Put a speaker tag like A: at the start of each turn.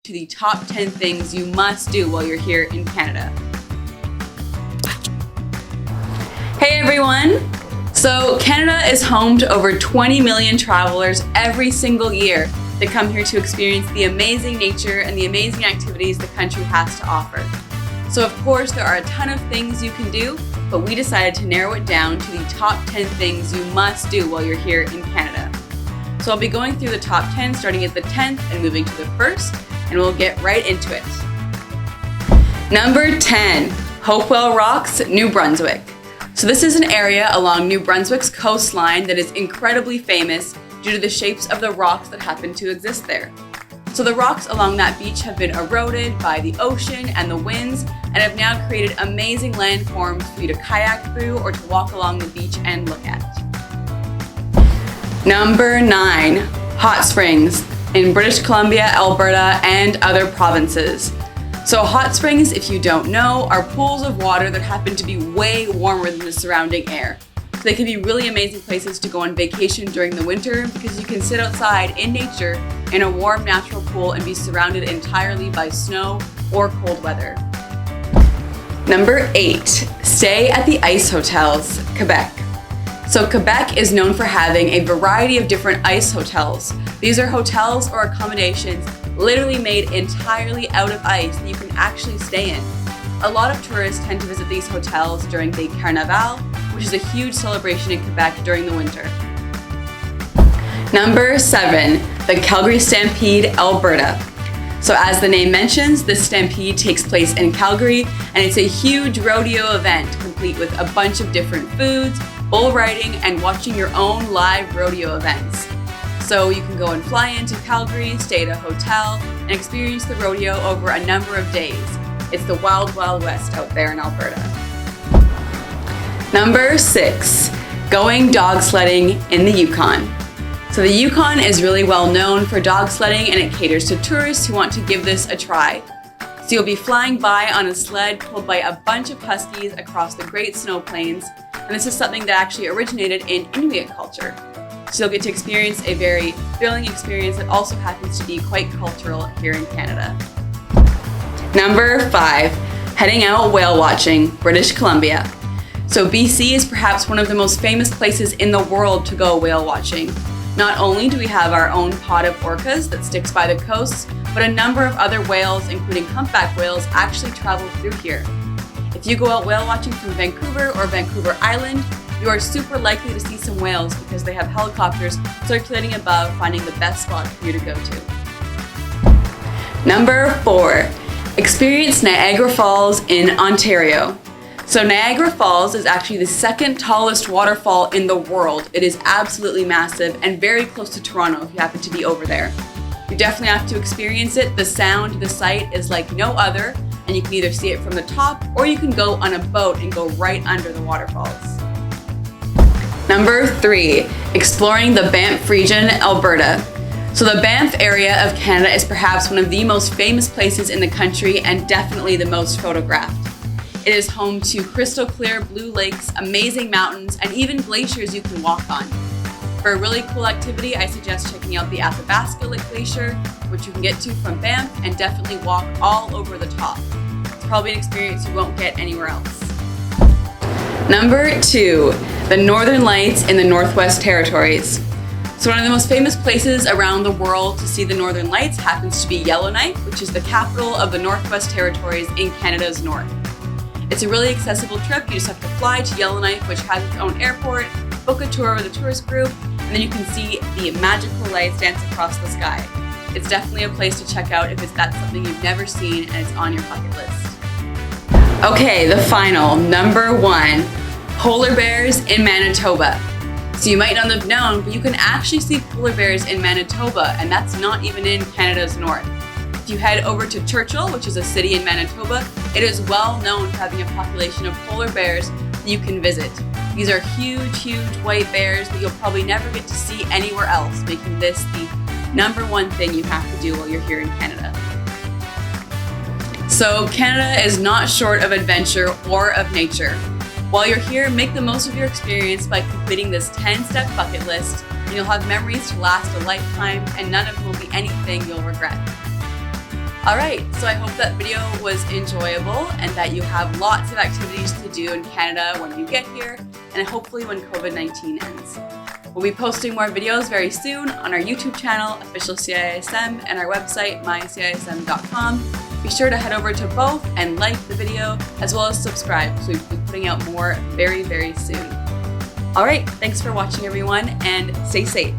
A: to the top 10 things you must do while you're here in Canada. Hey everyone! So Canada is home to over 20 million travelers every single year that come here to experience the amazing nature and the amazing activities the country has to offer. So of course there are a ton of things you can do, but we decided to narrow it down to the top 10 things you must do while you're here in Canada. So I'll be going through the top 10 starting at the 10th and moving to the 1st, and we'll get right into it. Number 10, Hopewell Rocks, New Brunswick. So this is an area along New Brunswick's coastline that is incredibly famous due to the shapes of the rocks that happen to exist there. So the rocks along that beach have been eroded by the ocean and the winds and have now created amazing landforms for you to kayak through or to walk along the beach and look at. Number 9, Hot Springs in British Columbia, Alberta, and other provinces. So hot springs, if you don't know, are pools of water that happen to be way warmer than the surrounding air. So they can be really amazing places to go on vacation during the winter because you can sit outside in nature in a warm natural pool and be surrounded entirely by snow or cold weather. Number 8, stay at the Ice Hotels, Quebec. So Quebec is known for having a variety of different ice hotels. These are hotels or accommodations literally made entirely out of ice that you can actually stay in. A lot of tourists tend to visit these hotels during the Carnaval, which is a huge celebration in Quebec during the winter. Number 7, the Calgary Stampede, Alberta. So as the name mentions, this stampede takes place in Calgary, and it's a huge rodeo event complete with a bunch of different foods, bull riding, and watching your own live rodeo events. So you can go and fly into Calgary, stay at a hotel, and experience the rodeo over a number of days. It's the Wild Wild West out there in Alberta. Number 6, going dog sledding in the Yukon. So the Yukon is really well known for dog sledding, and it caters to tourists who want to give this a try. So you'll be flying by on a sled pulled by a bunch of huskies across the Great Snow Plains, and this is something that actually originated in Inuit culture. So you'll get to experience a very thrilling experience that also happens to be quite cultural here in Canada. Number 5, heading out whale watching, British Columbia. So BC is perhaps one of the most famous places in the world to go whale watching. Not only do we have our own pod of orcas that sticks by the coast, but a number of other whales, including humpback whales, actually travel through here. If you go out whale watching from Vancouver or Vancouver Island, you are super likely to see some whales because they have helicopters circulating above, finding the best spot for you to go to. Number 4, experience Niagara Falls in Ontario. So Niagara Falls is actually the second tallest waterfall in the world. It is absolutely massive and very close to Toronto if you happen to be over there. You definitely have to experience it. The sound, the sight is like no other, and you can either see it from the top or you can go on a boat and go right under the waterfalls. Number 3, exploring the Banff region, Alberta. So the Banff area of Canada is perhaps one of the most famous places in the country and definitely the most photographed. It is home to crystal clear blue lakes, amazing mountains, and even glaciers you can walk on. For a really cool activity, I suggest checking out the Athabasca Lake Glacier, which you can get to from Banff and definitely walk all over the top. It's probably an experience you won't get anywhere else. Number 2, the Northern Lights in the Northwest Territories. So one of the most famous places around the world to see the Northern Lights happens to be Yellowknife, which is the capital of the Northwest Territories in Canada's north. It's a really accessible trip. You just have to fly to Yellowknife, which has its own airport, book a tour with a tourist group, and then you can see the magical lights dance across the sky. It's definitely a place to check out if that's something you've never seen and it's on your bucket list. Okay, the final, number 1, polar bears in Manitoba. So you might not have known, but you can actually see polar bears in Manitoba, and that's not even in Canada's north. If you head over to Churchill, which is a city in Manitoba, it is well known for having a population of polar bears that you can visit. These are huge, huge white bears that you'll probably never get to see anywhere else, making this the number 1 thing you have to do while you're here in Canada. So Canada is not short of adventure or of nature. While you're here, make the most of your experience by completing this 10-step bucket list, and you'll have memories to last a lifetime, and none of them will be anything you'll regret. All right, so I hope that video was enjoyable and that you have lots of activities to do in Canada when you get here, and hopefully when COVID-19 ends. We'll be posting more videos very soon on our YouTube channel, Official CISM, and our website, mycism.com. Be sure to head over to both and like the video, as well as subscribe, because we'll be putting out more very, very soon. All right, thanks for watching, everyone, and stay safe.